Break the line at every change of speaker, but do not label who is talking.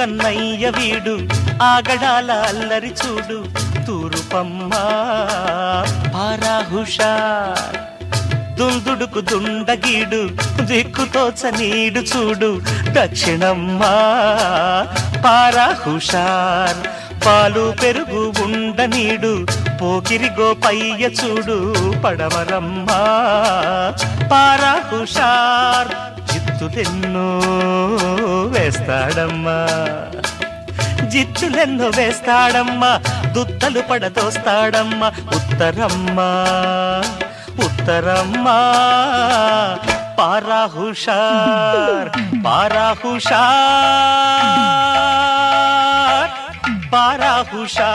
కన్నయ్య వీడు ఆగడాల అల్లరి చూడు తూరుపమ్మా పారా హుషార్ దుందుడుకు దుండగీడు దిక్కుతోచ నీడు చూడు దక్షిణమ్మా పారా హుషార్ పాలు పెరుగు ఉండ నీడు పోకిరి గోపయ్య చూడు పడవరమ్మా పారా హుషార్ జిత్తులెన్నో వేస్తాడమ్మా జిత్తులెన్నో వేస్తాడమ్మా దుత్తలు పడదోస్తాడమ్మా ఉత్తరమ్మా ఉత్తరమ్మా పారా హుషార్ పారా హుషార్ పారా హుషార్